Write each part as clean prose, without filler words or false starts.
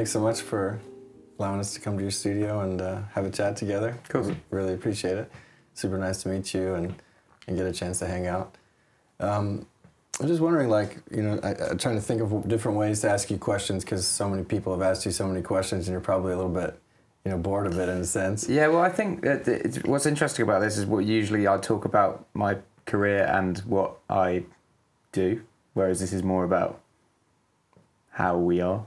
thanks so much for allowing us to come to your studio and have a chat together. Of course. Really appreciate it. Super nice to meet you and get a chance to hang out. I'm just wondering, like, you know, I'm trying to think of different ways to ask you questions because so many people have asked you so many questions and you're probably a little bit, you know, bored of it in a sense. Yeah, well, I think that what's interesting about this is what usually I talk about my career and what I do, whereas this is more about how we are,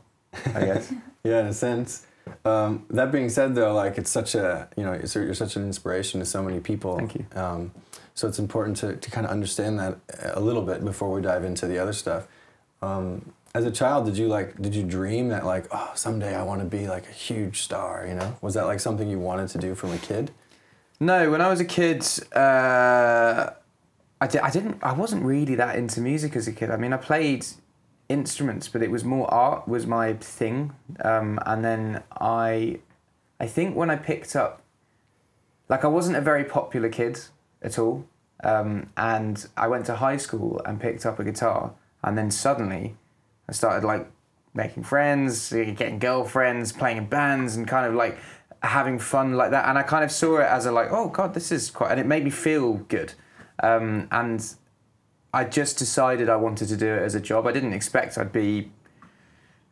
I guess. Yeah, in a sense. That being said, though, like, it's such a, you know, you're such an inspiration to so many people. Thank you. So it's important to kind of understand that a little bit before we dive into the other stuff. As a child, did you dream that, like, oh, someday I want to be like a huge star, you know? Was that like something you wanted to do from a kid? No, when I was a kid, I wasn't really that into music as a kid. I mean, I played instruments, but it was more art was my thing. And then I think when I picked up, like, I wasn't a very popular kid at all. And I went to high school and picked up a guitar, and then suddenly I started, like, making friends, getting girlfriends, playing in bands, and kind of like having fun like that. And I kind of saw it as a, like, oh God, this is quite, and it made me feel good. And I just decided I wanted to do it as a job. I didn't expect I'd be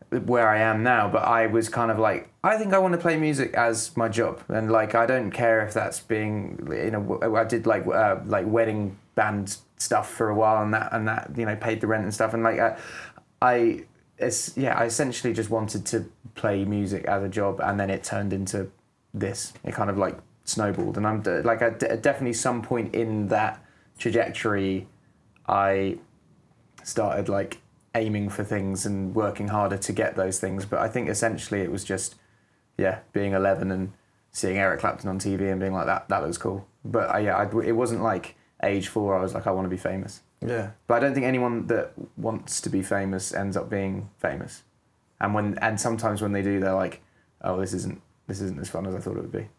where I am now, but I was kind of like, I think I want to play music as my job, and, like, I don't care if that's being, you know, I did like wedding band stuff for a while, and that you know, paid the rent and stuff, and like I essentially just wanted to play music as a job, and then it turned into this. It kind of like snowballed, and I'm like, at definitely some point in that trajectory, I started, like, aiming for things and working harder to get those things. But I think essentially it was just, yeah, being 11 and seeing Eric Clapton on TV and being like, that looks cool. But it wasn't like age 4 I was like, I want to be famous. Yeah. But I don't think anyone that wants to be famous ends up being famous. And sometimes when they do, they're like, oh, this isn't as fun as I thought it would be.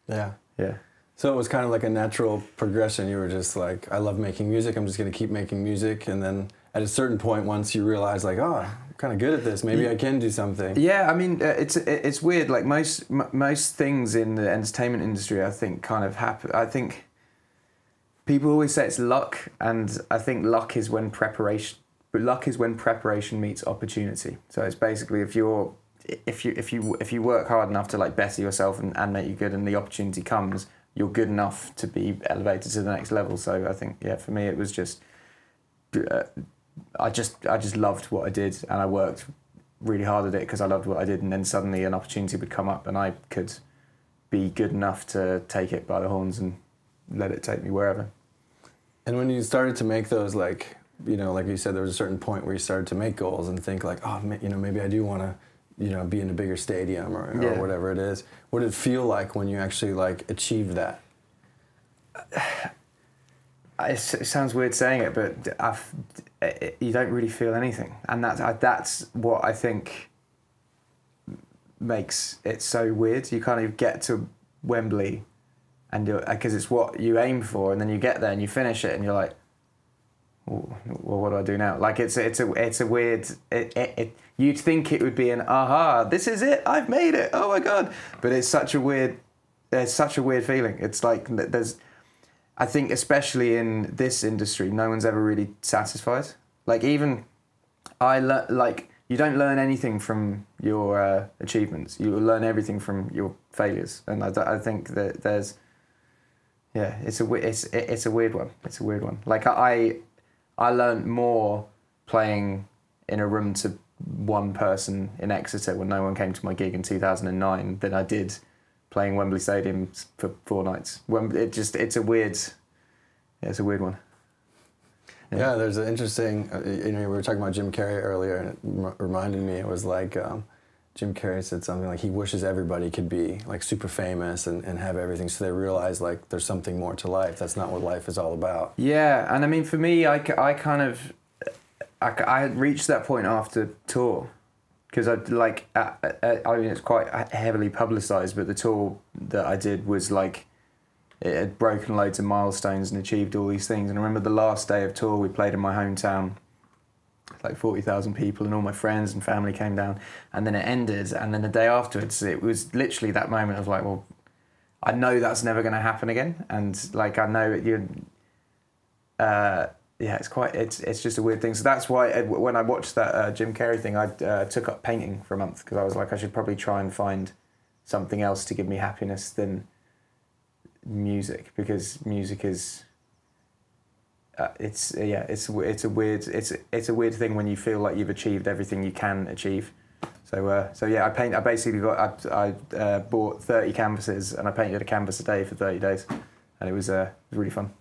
Yeah. Yeah. So it was kind of like a natural progression. You were just like, I love making music, I'm just going to keep making music. And then at a certain point, once you realize, like, oh, I'm kind of good at this, maybe I can do something. Yeah, I mean, it's weird. Like, most things in the entertainment industry, I think, kind of happen. I think people always say it's luck, and I think luck is when preparation meets opportunity. So it's basically if you work hard enough to, like, better yourself and make you good, and the opportunity comes, you're good enough to be elevated to the next level. So I think, yeah, for me it was just, I just loved what I did, and I worked really hard at it because I loved what I did, and then suddenly an opportunity would come up and I could be good enough to take it by the horns and let it take me wherever. And when you started to make those, like, you know, like you said, there was a certain point where you started to make goals and think, like, oh, you know, maybe I do want to, you know, be in a bigger stadium or whatever it is. What did it feel like when you actually, like, achieved that? It sounds weird saying it, but you don't really feel anything, and that's what I think makes it so weird. You kind of get to Wembley, and because it's what you aim for, and then you get there and you finish it, and you're like, well, what do I do now? Like, it's a weird. You'd think it would be an aha, this is it, I've made it, oh my God, but it's such a weird feeling. It's like I think especially in this industry, no one's ever really satisfied. Like, even you don't learn anything from your achievements. You learn everything from your failures, and I think that there's, yeah, it's a weird one. It's a weird one. Like, I learned more playing in a room to one person in Exeter when no one came to my gig in 2009 than I did playing Wembley Stadium for 4 nights. It's a weird one. Yeah, there's an interesting, you know, we were talking about Jim Carrey earlier, and it reminded me, it was like, Jim Carrey said something like he wishes everybody could be, like, super famous and have everything, so they realize, like, there's something more to life. That's not what life is all about. Yeah, and I mean, for me, I had reached that point after tour, because I mean, it's quite heavily publicised, but the tour that I did was like, it had broken loads of milestones and achieved all these things. And I remember the last day of tour, we played in my hometown, like 40,000 people, and all my friends and family came down, and then it ended, and then the day afterwards, it was literally that moment of like, well, I know that's never going to happen again, and like I know you. Yeah, it's just a weird thing. So that's why when I watched that Jim Carrey thing, I took up painting for a month, because I was like, I should probably try and find something else to give me happiness than music, because music is it's a weird thing when you feel like you've achieved everything you can achieve. So yeah, I basically bought 30 canvases, and I painted a canvas a day for 30 days, and it was really fun.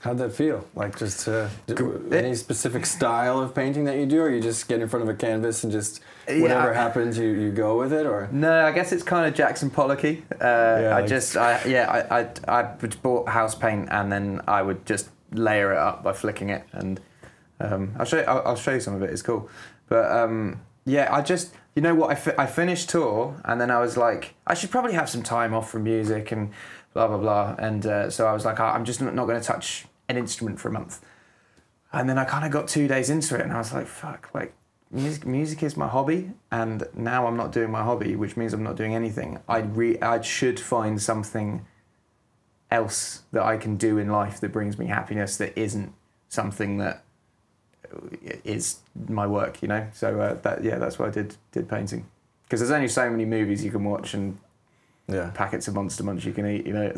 How'd that feel? Like, just any specific style of painting that you do, or you just get in front of a canvas and just whatever happens, you go with it, or? No, I guess it's kind of Jackson Pollocky. I bought house paint, and then I would just layer it up by flicking it, and I'll show you some of it. It's cool, but yeah, I just, you know what, I finished tour, and then I was like, I should probably have some time off from music and blah blah blah, and so I was like, I'm just not going to touch an instrument for a month. And then I kind of got 2 days into it, and I was like, fuck, like music is my hobby, and now I'm not doing my hobby, which means I'm not doing anything. I should find something else that I can do in life that brings me happiness, that isn't something that is my work, you know. So that's why I did painting, because there's only so many movies you can watch and packets of Monster Munch you can eat, you know.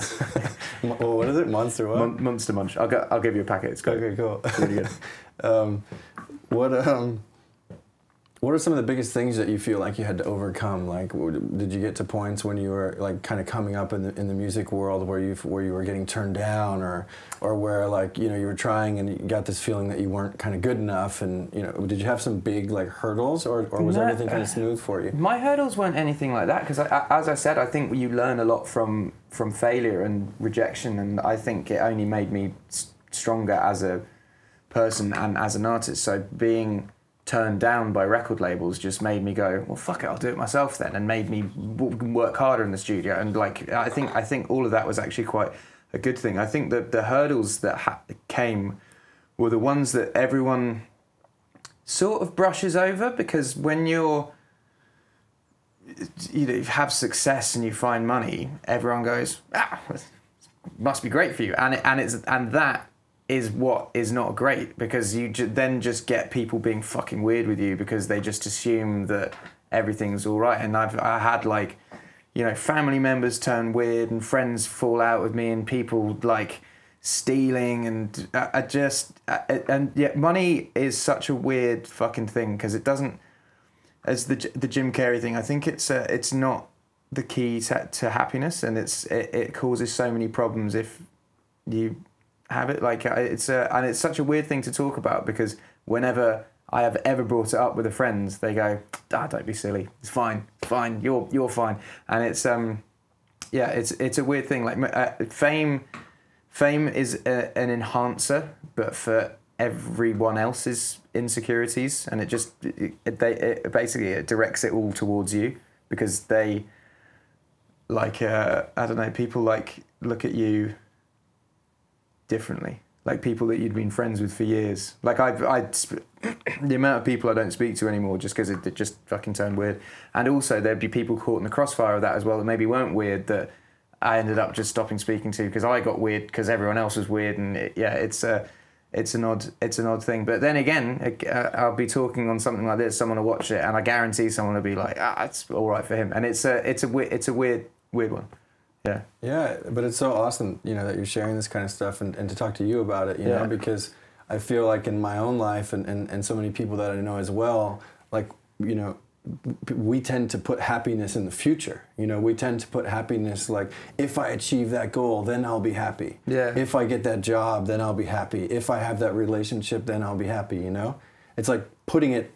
Well, what is it? Monster what? Monster Munch. I'll give you a packet. It's great. Okay, cool. It's really good. What are some of the biggest things that you feel like you had to overcome? Like, did you get to points when you were like kind of coming up in the music world where you were getting turned down, or where, like, you know, you were trying and you got this feeling that you weren't kind of good enough, and, you know, did you have some big like hurdles, or was everything kind of smooth for you? My hurdles weren't anything like that, because as I said, I think you learn a lot from failure and rejection, and I think it only made me stronger as a person and as an artist. So being turned down by record labels just made me go, well, fuck it, I'll do it myself then, and made me work harder in the studio. And like, I think all of that was actually quite a good thing. I think that the hurdles that came were the ones that everyone sort of brushes over, because when you have success and you find money, everyone goes, must be great for you, and that is what is not great, because you then just get people being fucking weird with you because they just assume that everything's all right. And I had, like, you know, family members turn weird and friends fall out with me and people like stealing, and money is such a weird fucking thing, because it doesn't, as the Jim Carrey thing, I think it's not the key to happiness, and it causes so many problems if you have it. Like, and it's such a weird thing to talk about, because whenever I have ever brought it up with a friend, they go, don't be silly, it's fine, you're fine. And it's it's a weird thing. Like, fame is an enhancer, but for everyone else's insecurities, and it basically directs it all towards you, because they, like, I don't know, people like look at you differently, like people that you'd been friends with for years. Like, the amount of people I don't speak to anymore just because it just fucking turned weird. And also there'd be people caught in the crossfire of that as well that maybe weren't weird, that I ended up just stopping speaking to because I got weird because everyone else was weird. And it's an odd thing. But then again, I'll be talking on something like this, someone will watch it, and I guarantee someone will be like, it's all right for him. And it's a weird one. Yeah. Yeah, but it's so awesome, you know, that you're sharing this kind of stuff and to talk to you about it, you know, because I feel like in my own life and so many people that I know as well, like, you know, we tend to put happiness in the future. You know, we tend to put happiness like, if I achieve that goal, then I'll be happy. Yeah. If I get that job, then I'll be happy. If I have that relationship, then I'll be happy, you know? It's like putting it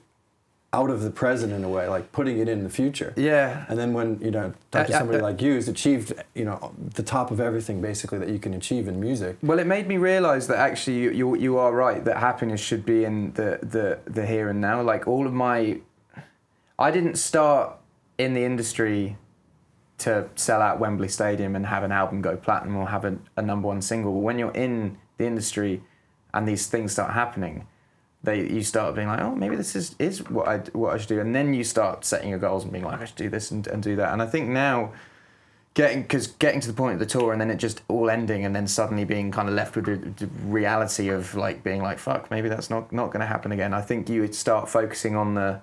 out of the present in a way, like putting it in the future. Yeah. And then when, you know, talk to somebody like you who's achieved, you know, the top of everything basically that you can achieve in music. Well, it made me realise that actually you are right, that happiness should be in the here and now. Like, all of I didn't start in the industry to sell out Wembley Stadium and have an album go platinum or have a number one single. But when you're in the industry and these things start happening, you start being like, oh, maybe this is what I should do, and then you start setting your goals and being like, I should do this and do that. And I think now, getting to the point of the tour and then it just all ending, and then suddenly being kind of left with the reality of like being like, fuck, maybe that's not going to happen again. I think you would start focusing on the,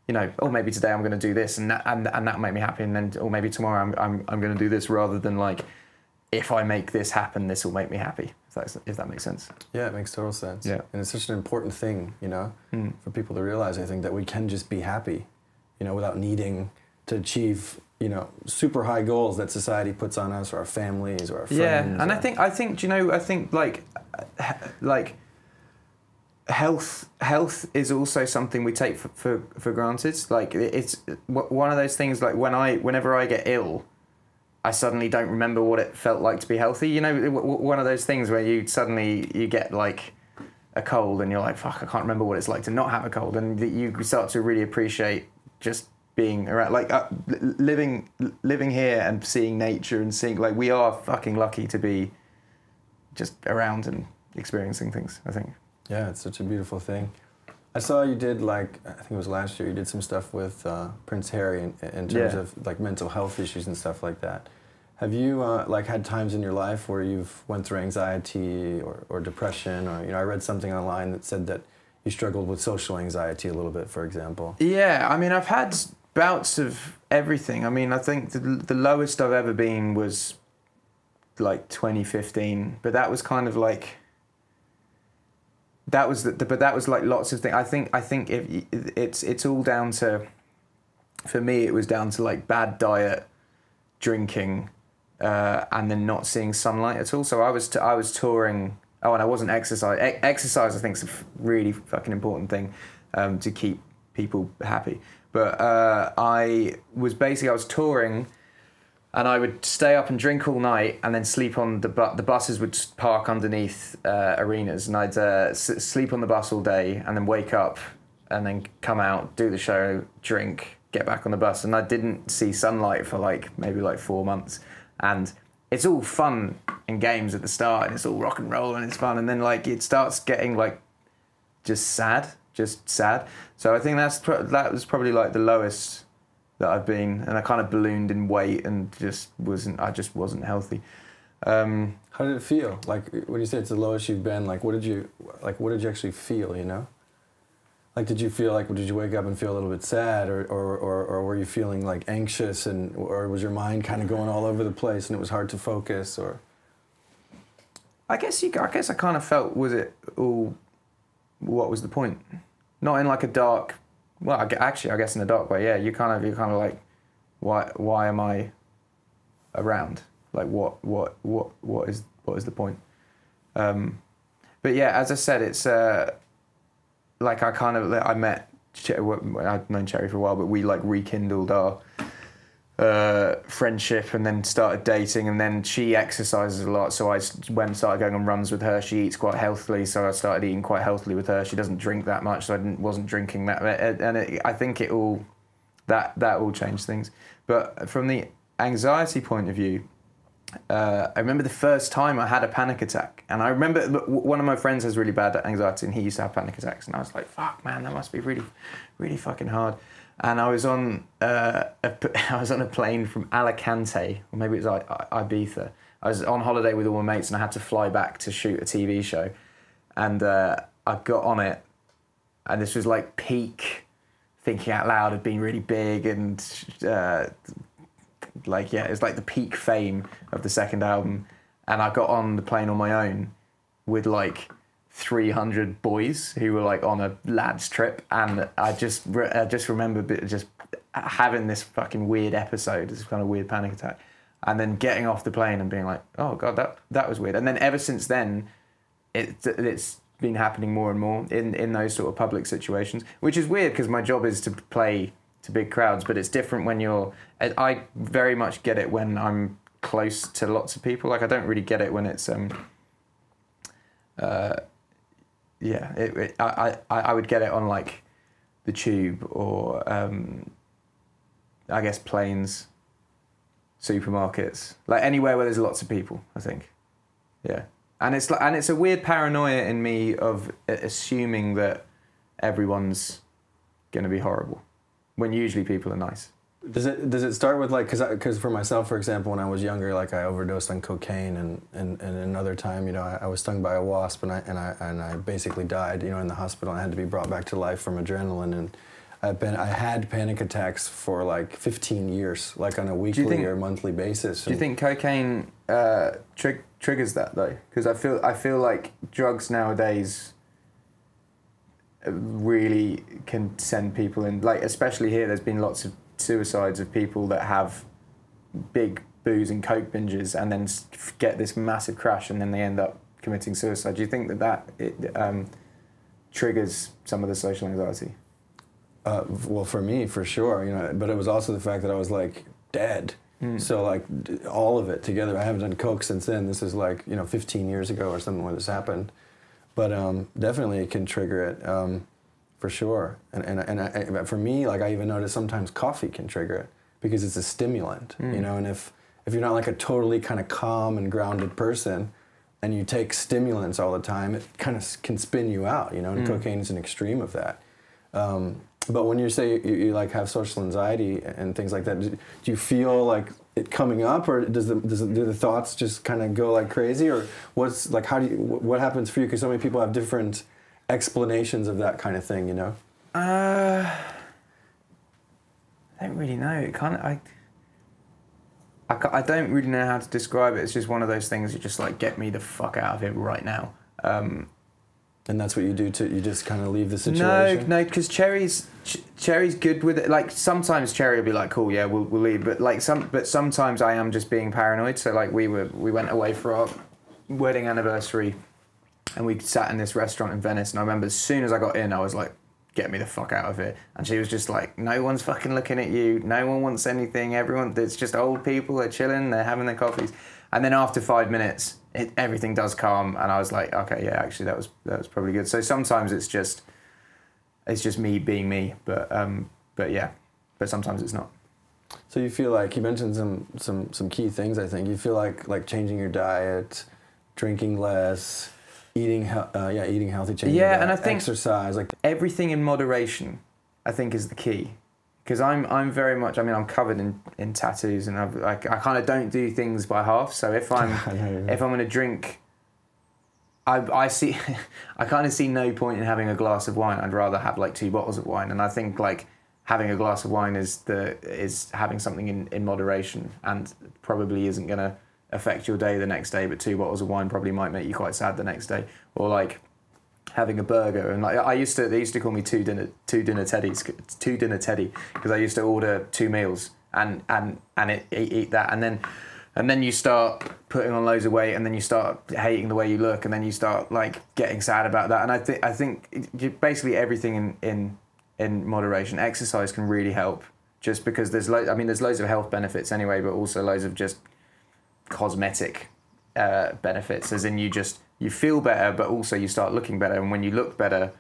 you know, oh, maybe today I'm going to do this and that'll make me happy, and then, or maybe tomorrow I'm going to do this, rather than like, if I make this happen, this will make me happy. If that makes sense. Yeah, it makes total sense. Yeah. And it's such an important thing, you know, for people to realize, I think, that we can just be happy, you know, without needing to achieve, you know, super high goals that society puts on us, or our families, or our friends. Yeah, and I think, you know, I think like health is also something we take for granted. Like, it's one of those things, like whenever I get ill, I suddenly don't remember what it felt like to be healthy. You know, one of those things where you get like a cold and you're like, fuck, I can't remember what it's like to not have a cold, and you start to really appreciate just being around, like living here and seeing nature and seeing, like, we are fucking lucky to be just around and experiencing things, I think. Yeah, it's such a beautiful thing. I saw you did, like, I think it was last year, you did some stuff with Prince Harry in terms of like mental health issues and stuff like that. Have you like had times in your life where you've went through anxiety or depression, or, you know, I read something online that said that you struggled with social anxiety a little bit, for example? Yeah, I mean, I've had bouts of everything. I mean, I think the lowest I've ever been was like 2015, but that was kind of like, that was but that was like lots of things. I think if it's all down to, for me it was down to like bad diet, drinking, and then not seeing sunlight at all. So I was touring. Oh, and I wasn't exercising. Exercise, I think, is a really fucking important thing to keep people happy. But I was touring, and I would stay up and drink all night, and then sleep on the buses would park underneath arenas, and I'd sleep on the bus all day, and then wake up, and then come out, do the show, drink, get back on the bus, and I didn't see sunlight for like maybe like 4 months, and it's all fun and games at the start, and it's all rock and roll, and it's fun, and then like it starts getting like just sad. So I think that was probably like the lowest that I've been, and I kind of ballooned in weight and just wasn't healthy. How did it feel? Like, when you say it's the lowest you've been, like what did you actually feel, you know? Like, did you wake up and feel a little bit sad, or were you feeling like anxious, or was your mind kind of going all over the place and it was hard to focus, or? I guess I kind of felt, was it all, what was the point? Not in like a dark, well, I guess in a dark way, yeah. You're kind of like, why am I around? Like, what is the point? But yeah, as I said, it's like I met, I'd known Cherry for a while, but we like rekindled our friendship, and then started dating, and then she exercises a lot, so I started going on runs with her. She eats quite healthily, so I started eating quite healthily with her. She doesn't drink that much, so I wasn't drinking that, and I think it all, that all changed things. But from the anxiety point of view, I remember the first time I had a panic attack, and I remember one of my friends has really bad anxiety, and he used to have panic attacks, and I was like, fuck man, that must be really, really fucking hard. And I was on a plane from Alicante, or maybe it was like Ibiza. I was on holiday with all my mates, and I had to fly back to shoot a TV show. And I got on it, and this was like peak Thinking Out Loud had been really big, and like, yeah, it was like the peak fame of the second album. And I got on the plane on my own with like 300 boys who were like on a lads trip, and I just remember just having this fucking weird episode, this kind of weird panic attack, and then getting off the plane and being like, oh god, that was weird. And then ever since then, it's been happening more and more in those sort of public situations, which is weird because my job is to play to big crowds, but it's different when I very much get it when I'm close to lots of people. Like, I don't really get it when it's I would get it on like the tube, or I guess planes, supermarkets, like anywhere where there's lots of people, I think. Yeah. And it's a weird paranoia in me of assuming that everyone's going to be horrible, when usually people are nice. Does it start with like, because for myself, for example, when I was younger, like I overdosed on cocaine, and another time, you know, I was stung by a wasp, and I basically died, you know, in the hospital. I had to be brought back to life from adrenaline, and I had panic attacks for like 15 years, like on a weekly or monthly basis. Do you think cocaine triggers that though? Because I feel like drugs nowadays really can send people in, like especially here. There's been lots of suicides of people that have big booze and coke binges and then get this massive crash and then they end up committing suicide. Do you think that triggers some of the social anxiety? Well, for me, for sure, you know, but it was also the fact that I was like dead. So like all of it together. I haven't done coke since then. This is like, you know, 15 years ago or something when this happened. But definitely it can trigger it. For sure, and for me, like I even notice sometimes coffee can trigger it because it's a stimulant, you know. And if you're not like a totally kind of calm and grounded person, and you take stimulants all the time, it kind of can spin you out, you know. And cocaine is an extreme of that. But when you say you like have social anxiety and things like that, do you feel like it coming up, or do the thoughts just kind of go like crazy, or what's like what happens for you? Because so many people have different explanations of that kind of thing, you know? I don't really know. It kind of, I don't really know how to describe it. It's just one of those things that just like, get me the fuck out of here right now. And that's what you do you just kind of leave the situation? No, because Cherry's good with it. Like sometimes Cherry will be like, cool, yeah, we'll leave. But sometimes I am just being paranoid. So like we went away for our wedding anniversary, and we sat in this restaurant in Venice, and I remember as soon as I got in, I was like, get me the fuck out of here. And she was just like, no one's fucking looking at you. No one wants anything. It's just old people. They're chilling. They're having their coffees. And then after 5 minutes, everything does calm. And I was like, okay, yeah, actually that was probably good. So sometimes it's just me being me. But yeah, but sometimes it's not. So you feel like, you mentioned some key things, I think. You feel like changing your diet, drinking less, eating healthy, changing your diet, and I think exercise, like everything in moderation, I think is the key. Because I'm very much, I mean, I'm covered in tattoos, and I kind of don't do things by half. So if I'm going to drink, I kind of see no point in having a glass of wine. I'd rather have like 2 bottles of wine. And I think like having a glass of wine is having something in moderation, and probably isn't going to affect your day the next day, but 2 bottles of wine probably might make you quite sad the next day. Or like having a burger, and like they used to call me two dinner teddy, because I used to order 2 meals and eat that, and then you start putting on loads of weight, and then you start hating the way you look, and then you start like getting sad about that. And I think basically everything in moderation. Exercise can really help, just because there's loads of health benefits anyway, but also loads of just cosmetic benefits, as in you feel better, but also you start looking better, and when you look better,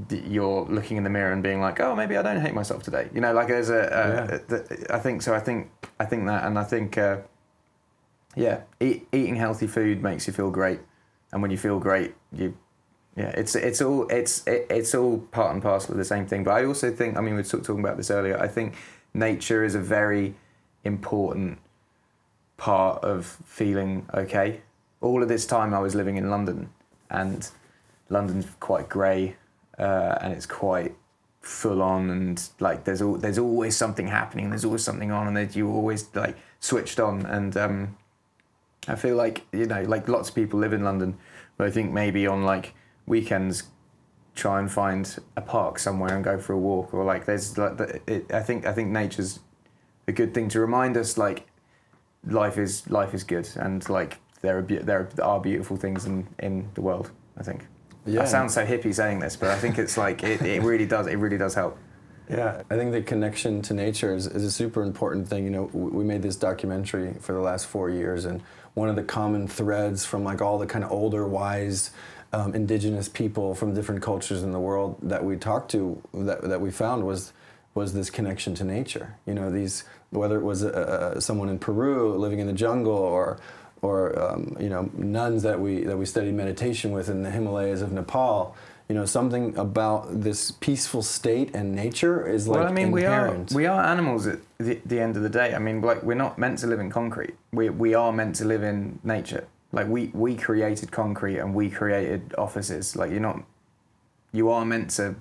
you're looking in the mirror and being like, oh, maybe I don't hate myself today, you know. Like there's I think so. I think that, and I think eating healthy food makes you feel great, and when you feel great, it's all part and parcel of the same thing. But I also think, I mean, we were talking about this earlier, I think nature is a very important part of feeling okay. All of this time I was living in London, and London's quite grey, and it's quite full on, and like there's always something happening, there's always something on, and you're always like switched on. And I feel like, you know, like lots of people live in London, but I think maybe on like weekends try and find a park somewhere and go for a walk, or like there's like I think nature's a good thing to remind us like life is good, and like there are beautiful things in the world, I think. Yeah. I sound so hippie saying this, but I think it's like it really does help. Yeah, I think the connection to nature is a super important thing. You know, we made this documentary for the last 4 years, and one of the common threads from like all the kind of older, wise, indigenous people from different cultures in the world that we talked to, that we found was this connection to nature. You know, whether it was someone in Peru living in the jungle, or you know, nuns that we studied meditation with in the Himalayas of Nepal. something about this peaceful state and nature is like inherent. we are animals at the end of the day. I mean, like, we're not meant to live in concrete. We are meant to live in nature. Like, we created concrete and we created offices. Like, you are meant to.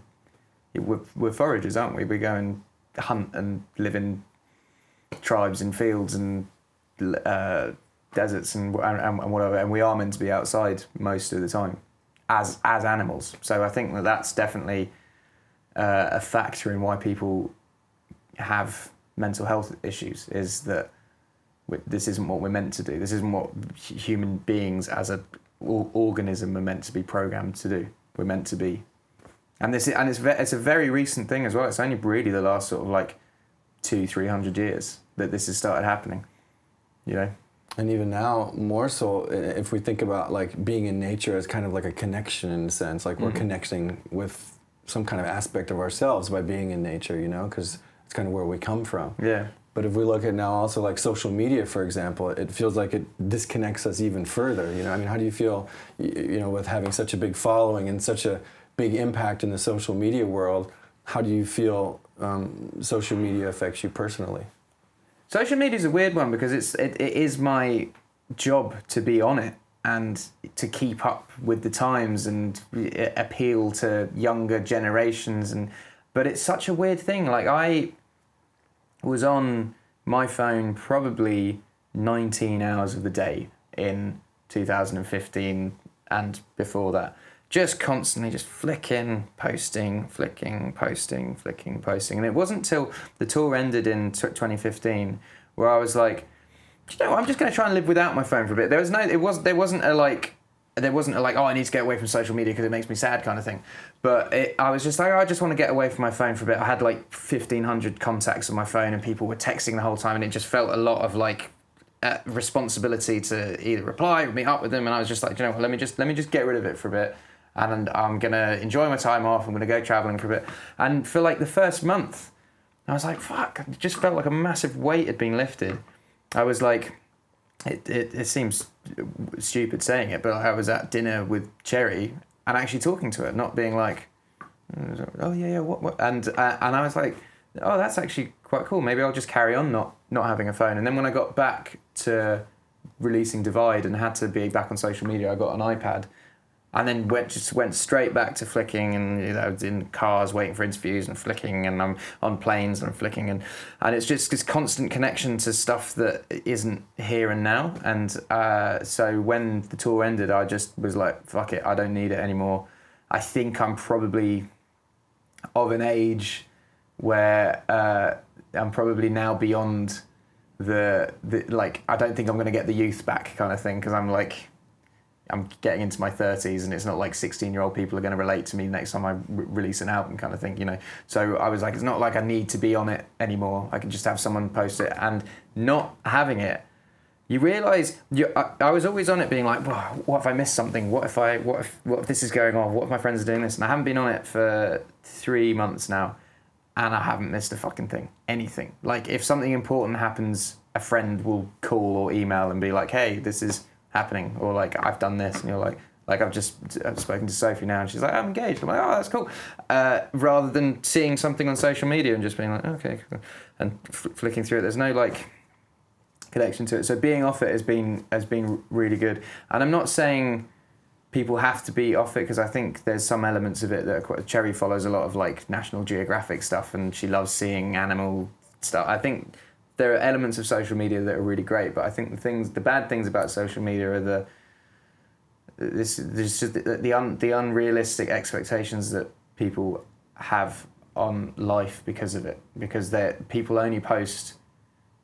We're foragers, aren't we? We go and hunt and live in tribes and fields and deserts and whatever, and we are meant to be outside most of the time as animals. So I think that's definitely a factor in why people have mental health issues, is that this isn't what we're meant to do. This isn't what human beings as an organism are meant to be programmed to do. We're meant to be, it's a very recent thing as well. It's only really the last sort of like 200-300 years that this has started happening, And even now, more so, if we think about like being in nature as kind of like a connection in a sense, like we're connecting with some kind of aspect of ourselves by being in nature, because it's kind of where we come from. Yeah. But if we look at now also like social media, for example, it feels like it disconnects us even further. I mean, how do you feel, with having such a big following and such a big impact in the social media world? How do you feel social media affects you personally? Social media is a weird one because it is my job to be on it and to keep up with the times and appeal to younger generations, but it's such a weird thing. Like, I was on my phone probably 19 hours of the day in 2015 and before that. Just constantly just flicking, posting. And it wasn't till the tour ended in 2015 where I was like, I'm just going to try and live without my phone for a bit. There wasn't a like, oh, I need to get away from social media because it makes me sad kind of thing. But I was just like, I just want to get away from my phone for a bit. I had like 1,500 contacts on my phone and people were texting the whole time, and it just felt a lot of like responsibility to either reply or meet up with them. And I was just like, let me just get rid of it for a bit. And I'm going to enjoy my time off. I'm going to go travelling for a bit. And for like the first month, I was like, fuck, it just felt like a massive weight had been lifted. I was like, it seems stupid saying it, but I was at dinner with Cherry and actually talking to her, not being like, oh yeah, what? And I was like, oh, that's actually quite cool. Maybe I'll just carry on not having a phone. And then when I got back to releasing Divide and had to be back on social media, I got an iPad. And then went straight back to flicking, and I was in cars waiting for interviews and flicking, and I'm on planes and I'm flicking, and it's just this constant connection to stuff that isn't here and now. And so when the tour ended, I just was like, fuck it, I don't need it anymore. I think I'm probably of an age where I'm probably now beyond the like, I don't think I'm going to get the youth back kind of thing, because I'm getting into my 30s, and it's not like 16-year-old people are going to relate to me next time I release an album kind of thing, So I was like, it's not like I need to be on it anymore. I can just have someone post it. And not having it, you realise, I was always on it being like, well, what if I miss something? What if this is going on? What if my friends are doing this? And I haven't been on it for 3 months now, and I haven't missed a fucking thing, anything. Like, if something important happens, a friend will call or email and be like, hey, this is happening, or like, I've done this, and you're like I've spoken to Sophie now and she's like, I'm engaged. I'm like, oh, that's cool. Rather than seeing something on social media and just being like, okay, cool, and flicking through it, there's no like connection to it. So being off it has been really good. And I'm not saying people have to be off it, because I think there's some elements of it that are quite, Cherry follows a lot of like National Geographic stuff, and she loves seeing animal stuff. I think there are elements of social media that are really great, but I think the bad things about social media are the unrealistic expectations that people have on life because of it. Because people only post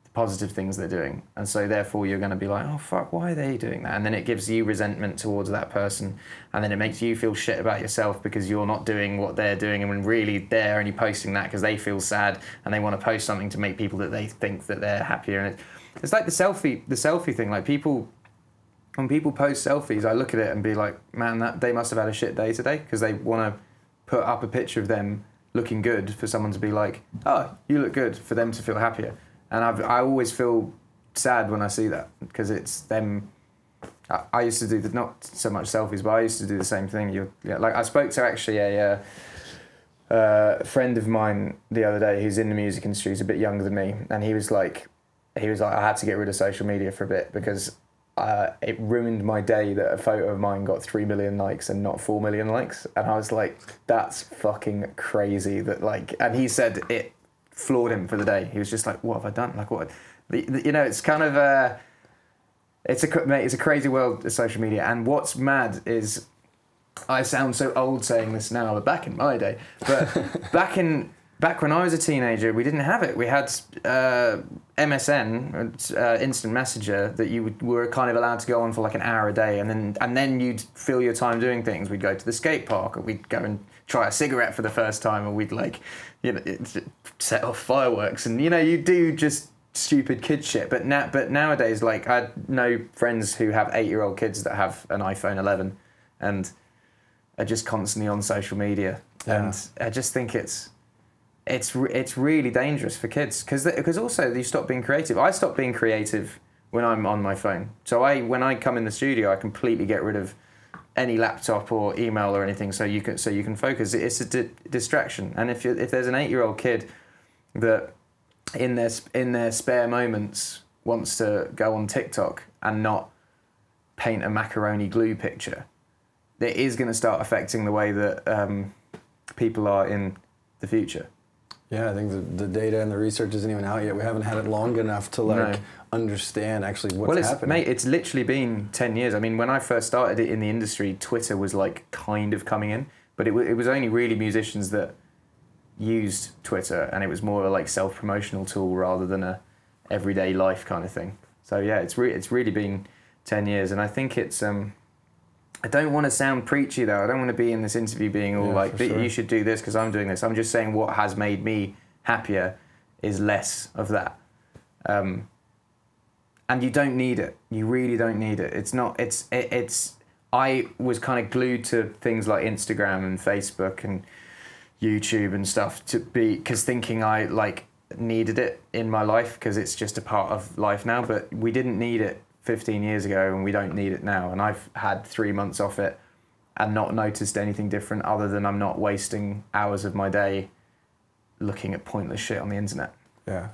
the positive things they're doing, and so therefore you're going to be like, oh fuck, why are they doing that? And then it gives you resentment towards that person, and then it makes you feel shit about yourself because you're not doing what they're doing, and when really they're only posting that because they feel sad and they want to post something to make people that they think that they're happier. And it's like the selfie thing. Like, when people post selfies, I look at it and be like, man, that they must have had a shit day today, because they want to put up a picture of them looking good for someone to be like, oh, you look good, for them to feel happier. And I always feel sad when I see that, because it's them I used to do not so much selfies, but I used to do the same thing. Like I spoke to actually a friend of mine the other day who's in the music industry. He's a bit younger than me, and he was like, I had to get rid of social media for a bit because it ruined my day that a photo of mine got 3 million likes and not 4 million likes, and I was like, that's fucking crazy. That like, and he said it floored him for the day. He was just like, what have I done? Like what? You know, it's kind of it's a crazy world of social media, and what's mad is, I sound so old saying this now, but back in my day, but back when I was a teenager, we didn't have it. We had MSN, instant messenger, that you were kind of allowed to go on for like an hour a day, and then you'd fill your time doing things. We'd go to the skate park, or we'd go and try a cigarette for the first time, or we'd like, you know, set off fireworks, and you know, you do just stupid kid shit. But nowadays, like I know friends who have 8-year-old kids that have an iPhone 11 and are just constantly on social media, and I just think it's really dangerous for kids because also you stop being creative. I stop being creative when I'm on my phone. So when I come in the studio, I completely get rid of any laptop or email or anything, so you can focus. It's a distraction. And if there's an 8-year-old kid that in their spare moments wants to go on TikTok and not paint a macaroni glue picture, it is going to start affecting the way that people are in the future. Yeah, I think the data and the research isn't even out yet. We haven't had it long enough to understand actually what's happening. Mate, it's literally been 10 years. I mean, when I first started it in the industry, Twitter was like kind of coming in, but it was only really musicians that used Twitter, and it was more of a like self-promotional tool rather than a everyday life kind of thing. So yeah, it's really been 10 years, and I think it's I don't want to sound preachy though. I don't want to be in this interview being all like, sure, you should do this because I'm doing this. I'm just saying what has made me happier is less of that. And you don't need it. You really don't need it. It's not, I was kind of glued to things like Instagram and Facebook and YouTube and stuff because thinking I like needed it in my life because it's just a part of life now, but we didn't need it 15 years ago and we don't need it now, and I've had 3 months off it and not noticed anything different other than I'm not wasting hours of my day looking at pointless shit on the internet. Yeah,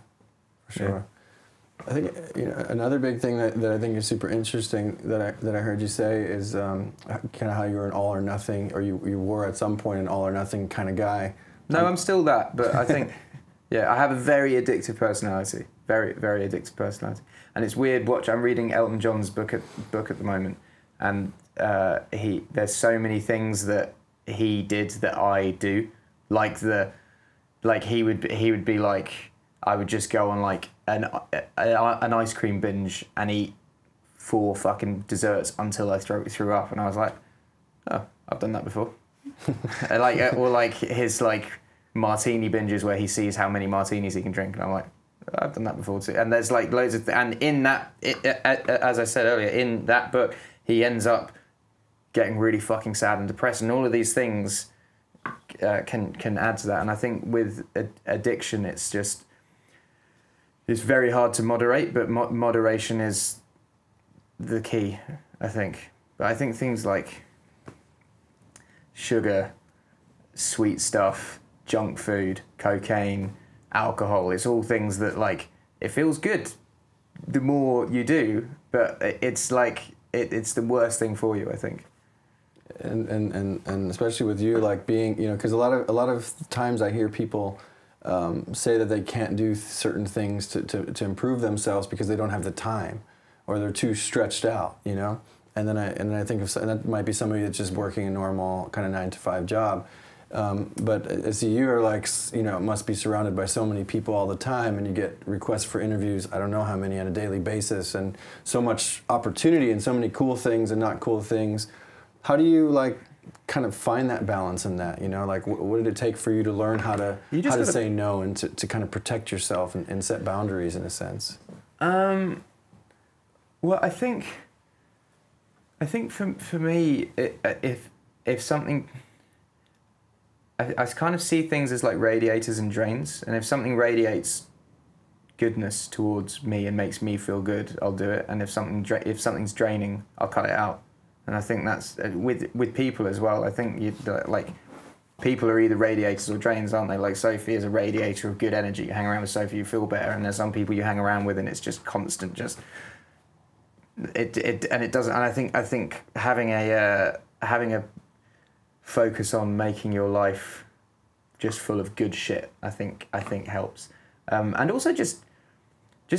for sure. Yeah. I think another big thing that I think is super interesting that I heard you say is kind of how you were an all or nothing, or you were at some point an all or nothing kind of guy. No, I'm still that, but I think I have a very addictive personality, very, very addictive personality. And it's weird. I'm reading Elton John's book at the moment, and there's so many things that he did that I do, like he would be like, I would just go on like an ice cream binge and eat 4 fucking desserts until I threw up, and I was like, oh, I've done that before. or like his like martini binges where he sees how many martinis he can drink, and I'm like, I've done that before too. And there's like loads of and in that, as I said earlier, in that book, he ends up getting really fucking sad and depressed, and all of these things can add to that. And I think with addiction, it's very hard to moderate, but moderation is the key, I think. But I think things like sugar, sweet stuff, junk food, cocaine, alcohol, it's all things that like, it feels good the more you do, but it's like it's the worst thing for you, I think. And especially with you, like being, because a lot of times I hear people say that they can't do certain things to improve themselves because they don't have the time, or they're too stretched out, And then I think and that might be somebody that's just working a normal kind of 9-to-5 job. But I see you are like, must be surrounded by so many people all the time, and you get requests for interviews, I don't know how many on a daily basis, and so much opportunity and so many cool things and not cool things. How do you like kind of find that balance in that, like what did it take for you to learn how to say no and to kind of protect yourself and set boundaries in a sense? Well, I think for me, if something, I kind of see things as like radiators and drains, and if something radiates goodness towards me and makes me feel good, I'll do it. And if something's draining, I'll cut it out. And I think that's with people as well. I think like people are either radiators or drains, aren't they? Like Sophie is a radiator of good energy. You hang around with Sophie, you feel better. And there's some people you hang around with, and it's just constant, just it doesn't. And I think having a focus on making your life just full of good shit, I think helps. And also just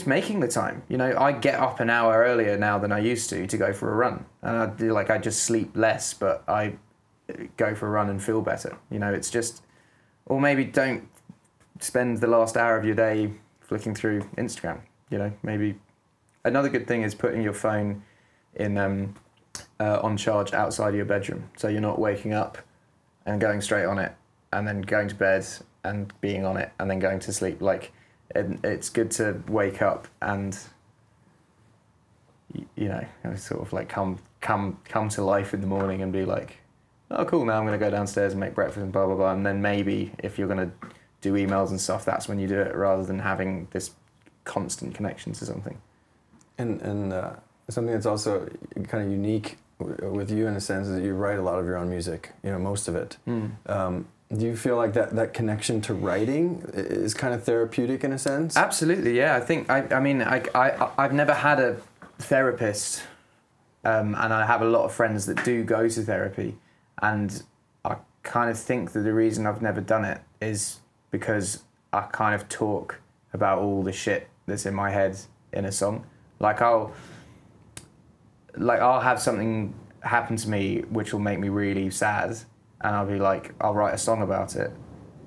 making the time. You know, I get up an hour earlier now than I used to go for a run. And I just sleep less, but I go for a run and feel better. You know, it's just, or maybe don't spend the last hour of your day flicking through Instagram. You know, maybe another good thing is putting your phone in on charge outside of your bedroom, so you're not waking up and going straight on it and then going to bed and being on it and then going to sleep. Like, it's good to wake up and, you know, sort of like come to life in the morning and be like, oh cool, now I'm going to go downstairs and make breakfast and blah blah blah. And then maybe if you're going to do emails and stuff, that's when you do it, rather than having this constant connection to something. And something that's also kind of unique with you in a sense is that you write a lot of your own music, you know, most of it. Do you feel like that connection to writing is kind of therapeutic in a sense? Absolutely, yeah. I think, I mean, I've never had a therapist, and I have a lot of friends that do go to therapy, and I kind of think that the reason I've never done it is because I kind of talk about all the shit that's in my head in a song. Like I'll have something happen to me which will make me really sad, and I'll be like, I'll write a song about it,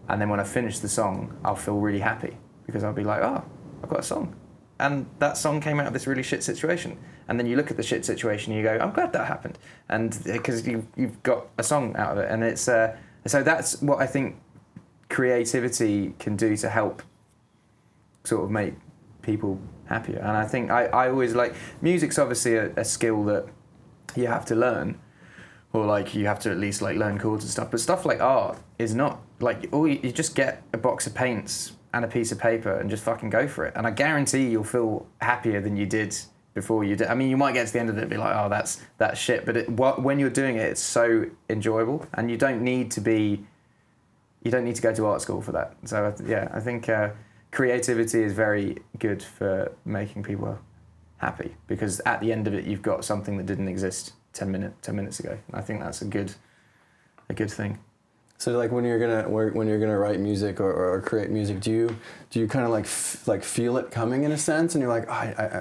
and then when I finish the song, I'll feel really happy because I'll be like, oh, I've got a song, and that song came out of this really shit situation. And then you look at the shit situation and you go, I'm glad that happened, and because you've got a song out of it. And it's so that's what I think creativity can do to help sort of make people happier. And I think I always like, music's obviously a skill that you have to learn, or like you have to at least like learn chords and stuff, but stuff like art is not like, all you just get a box of paints and a piece of paper and just fucking go for it, and I guarantee you'll feel happier than you did before you did. I mean, you might get to the end of it and be like, oh, that's shit, but when you're doing it, it's so enjoyable, and you don't need to go to art school for that. So yeah, I think creativity is very good for making people happy, because at the end of it, you've got something that didn't exist 10 minutes ago. I think that's a good thing. So like when you're gonna write music or create music, do you kind of like feel it coming in a sense, and you're like, oh,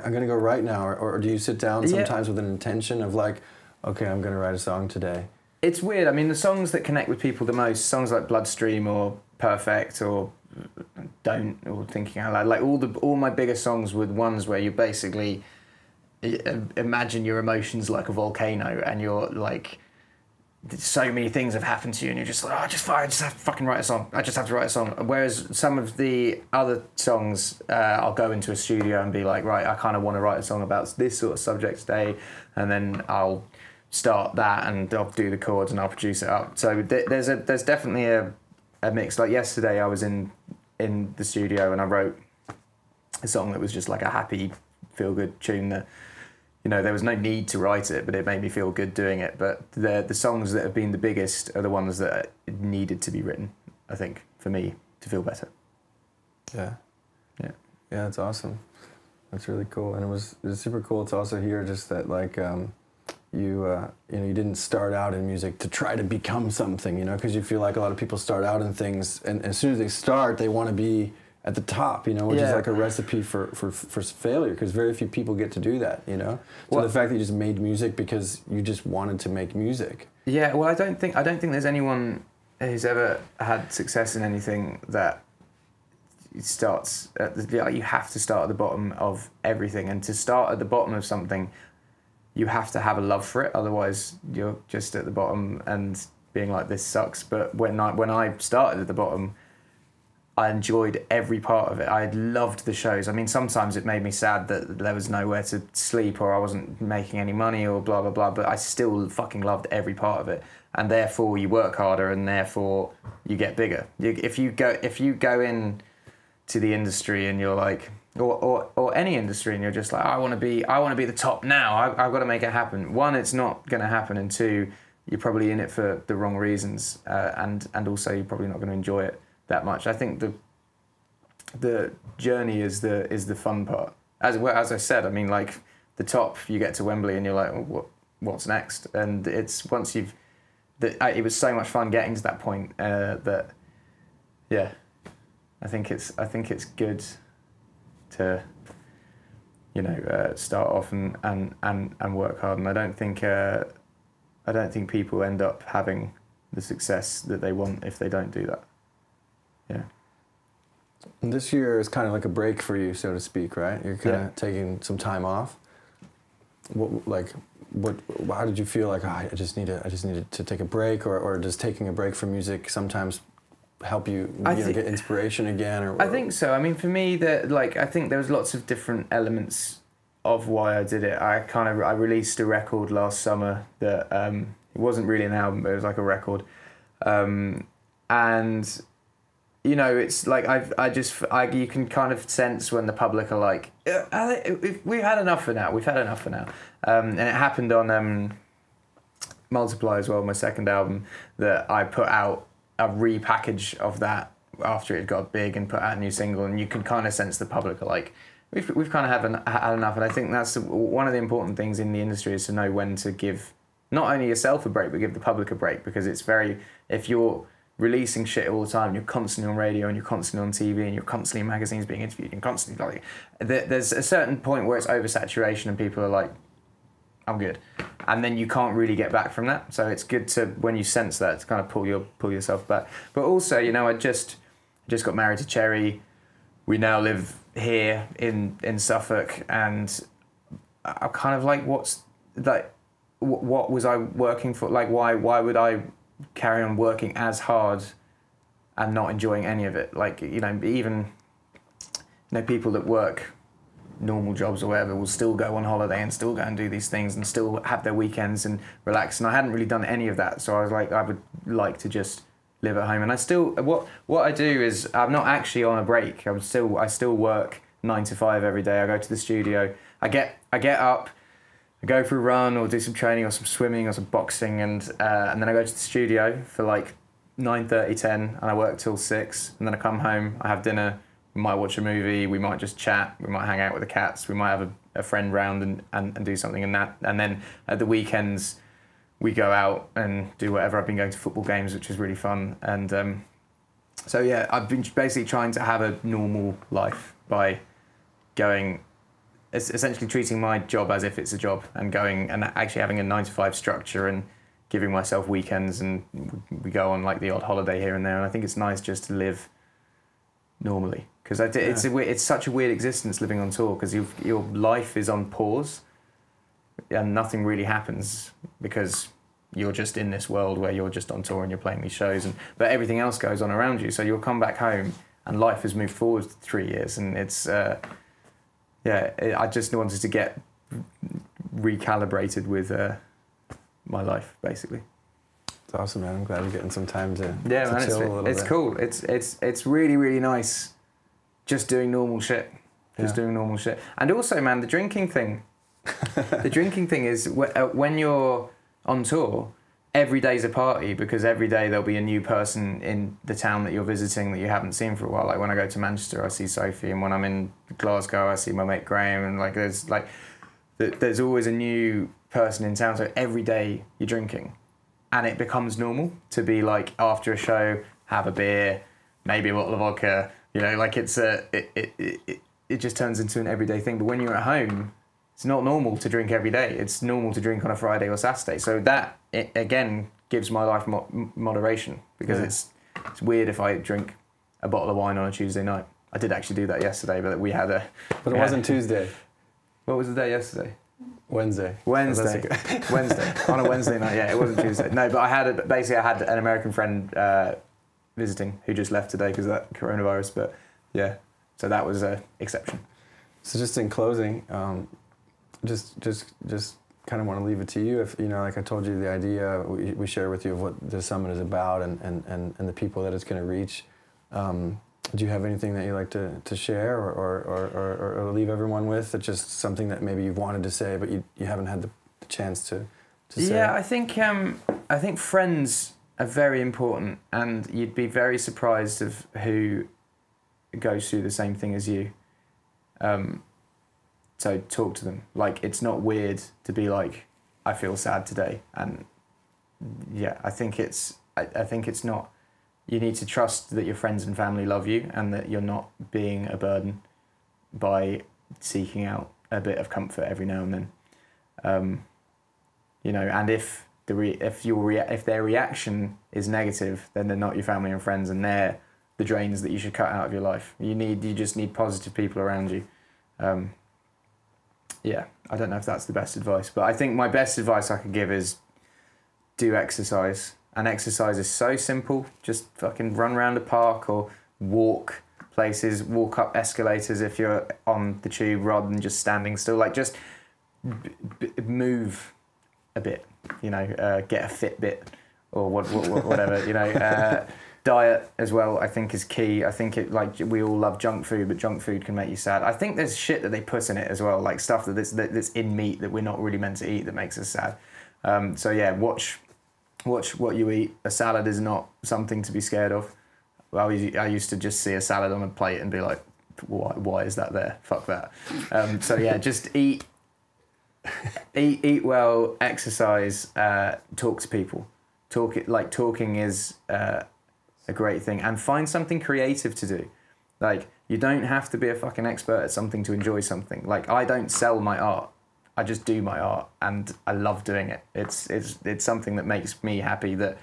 I'm gonna go write now, or do you sit down sometimes with an intention of like, okay, I'm gonna write a song today? It's weird. I mean, the songs that connect with people the most, songs like Bloodstream or Perfect or Don't or Thinking Out Loud, like all my biggest songs were ones where you basically imagine your emotions like a volcano, and you're like, so many things have happened to you, and you're just like, oh, I just have to fucking write a song. I just have to write a song. Whereas some of the other songs, I'll go into a studio and be like, right, I kind of want to write a song about this sort of subject today, and then I'll start that and I'll do the chords and I'll produce it up. So there's definitely a mix. Like yesterday, I was in the studio and I wrote a song that was just like a happy, feel good tune that, you know, there was no need to write it, but it made me feel good doing it. But the songs that have been the biggest are the ones that needed to be written, I think, for me to feel better. Yeah, that's awesome. That's really cool, and it was super cool to also hear just that like you didn't start out in music to try to become something, you know, because you feel like a lot of people start out in things, and as soon as they start, they want to be at the top, you know, which is like a recipe for failure, because very few people get to do that, you know. So the fact that you just made music because you just wanted to make music. Yeah, well, I don't think there's anyone who's ever had success in anything that starts you have to start at the bottom of everything, and to start at the bottom of something, you have to have a love for it. Otherwise, you're just at the bottom and being like, this sucks. But when I started at the bottom, I enjoyed every part of it. I loved the shows. I mean, sometimes it made me sad that there was nowhere to sleep, or I wasn't making any money, or blah, blah, blah, but I still fucking loved every part of it. And therefore you work harder, and therefore you get bigger. If you go in to the industry and you're like, or any industry, and you're just like, I want to be the top now. I've got to make it happen. One, it's not going to happen, and two, you're probably in it for the wrong reasons, and also you're probably not going to enjoy it that much. I think the journey is the fun part. As I said, I mean, like the top, you get to Wembley and you're like, oh, what's next? And it's once you've, it was so much fun getting to that point that, yeah, I think it's good to, you know, start off and work hard. And I don't think people end up having the success that they want if they don't do that. Yeah. And this year is kind of like a break for you, so to speak, right? You're kind of taking some time off. How did you feel like, oh, I just needed to take a break, or does taking a break from music sometimes help you, get inspiration again? Or I think so. I mean, for me, I think there was lots of different elements of why I did it. I released a record last summer that it wasn't really an album, but it was like a record, and you know, it's like you can kind of sense when the public are like, we've had enough for now. We've had enough for now, and it happened on Multiply as well, my second album, that I put out a repackage of that after it got big and put out a new single, and you can kind of sense the public are like, we've kind of had enough. And I think that's one of the important things in the industry, is to know when to give not only yourself a break, but give the public a break, because it's if you're releasing shit all the time, and you're constantly on radio and you're constantly on TV and you're constantly in magazines being interviewed and constantly like, there's a certain point where it's oversaturation and people are like, I'm good, and then you can't really get back from that. So it's good to, when you sense that, to kind of pull yourself back. But also, you know, I just got married to Cherry. We now live here in Suffolk, and I kind of like, what was I working for? Like, why would I carry on working as hard and not enjoying any of it? Like, you know, even, you know, people that work normal jobs or whatever will still go on holiday and still go and do these things and still have their weekends and relax. And I hadn't really done any of that, so I was like, I would like to just live at home. And I still, what I do is, I'm not actually on a break. I still work 9 to 5 every day. I go to the studio. I get up, I go for a run or do some training or some swimming or some boxing, and then I go to the studio for like 9:30, 10, and I work till 6, and then I come home, I have dinner, we might watch a movie, we might just chat, we might hang out with the cats, we might have a friend round and do something, and then at the weekends we go out and do whatever. I've been going to football games, which is really fun, and so yeah, I've been basically trying to have a normal life by going, essentially treating my job as if it's a job, and going and actually having a 9 to 5 structure and giving myself weekends, and we go on like the odd holiday here and there. And I think it's nice just to live normally, because it's such a weird existence living on tour, because your life is on pause and nothing really happens, because you're just in this world where you're just on tour and you're playing these shows, but everything else goes on around you. So you'll come back home and life has moved forward 3 years, and it's I just wanted to get recalibrated with my life, basically. It's awesome, man. I'm glad you're getting some time to man, chill a little bit. It's cool. It's really, really nice just doing normal shit. Doing normal shit. And also, man, the drinking thing. The drinking thing is, when you're on tour, every day's a party, because every day there'll be a new person in the town that you're visiting that you haven't seen for a while. Like when I go to Manchester, I see Sophie, and when I'm in Glasgow, I see my mate Graham, and like there's always a new person in town. So every day you're drinking, and it becomes normal to be like, after a show, have a beer, maybe a bottle of vodka. You know, like it just turns into an everyday thing. But when you're at home, it's not normal to drink every day. It's normal to drink on a Friday or Saturday. So that, again, gives my life moderation, because it's weird if I drink a bottle of wine on a Tuesday night. I did actually do that yesterday, but we had a... But it wasn't Tuesday. What was the day yesterday? Wednesday. Wednesday. On a Wednesday night, yeah, it wasn't Tuesday. No, but I had an American friend visiting who just left today because of that coronavirus, but yeah, so that was an exception. So just in closing, just kind of want to leave it to you. If, you know, like I told you, the idea we share with you of what the summit is about, and the people that it's going to reach. Do you have anything that you like to share or leave everyone with? That's just something that maybe you've wanted to say, but you haven't had the chance to say? Yeah, I think friends are very important, and you'd be very surprised of who goes through the same thing as you. So talk to them. Like, it's not weird to be like, I feel sad today, and yeah, I think it's not. You need to trust that your friends and family love you, and that you're not being a burden by seeking out a bit of comfort every now and then. You know, and if their reaction is negative, then they're not your family and friends, and they're the drains that you should cut out of your life. You just need positive people around you. Yeah, I don't know if that's the best advice, but I think my best advice I could give is do exercise. And exercise is so simple. Just fucking run around the park or walk places, walk up escalators if you're on the tube rather than just standing still. Like, just move a bit, you know, get a Fitbit or whatever, you know. Diet as well, I think, is key. I think we all love junk food, but junk food can make you sad. I think there's shit that they put in it as well, like stuff that's in meat that we're not really meant to eat that makes us sad. So yeah, watch what you eat. A salad is not something to be scared of. I used to just see a salad on a plate and be like, why is that there? Fuck that. So yeah, just eat well, exercise, talk to people. Talking is a great thing, and find something creative to do. Like, you don't have to be a fucking expert at something to enjoy something. Like, I don't sell my art. I just do my art, and I love doing it. It's something that makes me happy, that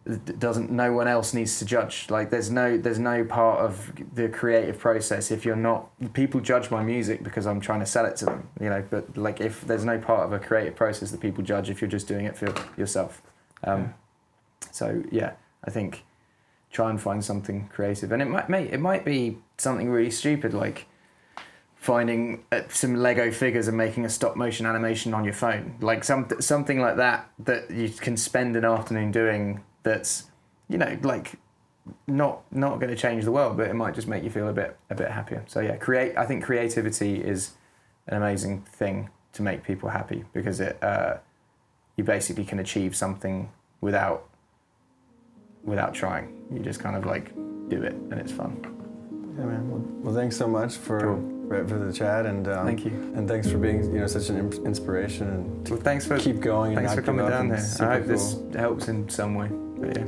no one else needs to judge. Like, there's no part of the creative process if you're not. People judge my music because I'm trying to sell it to them, you know. But like, if there's no part of a creative process that people judge if you're just doing it for yourself. So yeah, I think try and find something creative, and it might be something really stupid, like finding some Lego figures and making a stop motion animation on your phone, like something like that you can spend an afternoon doing. That's, you know, like not going to change the world, but it might just make you feel a bit happier. So yeah, I think creativity is an amazing thing to make people happy, because you basically can achieve something without trying. You just kind of like do it, and it's fun. Yeah, man. Well, thanks so much for the chat, and thank you, and thanks for being, you know, such an inspiration, and thanks for keep going. Thanks and for coming down here. I hope cool. this helps in some way. But yeah.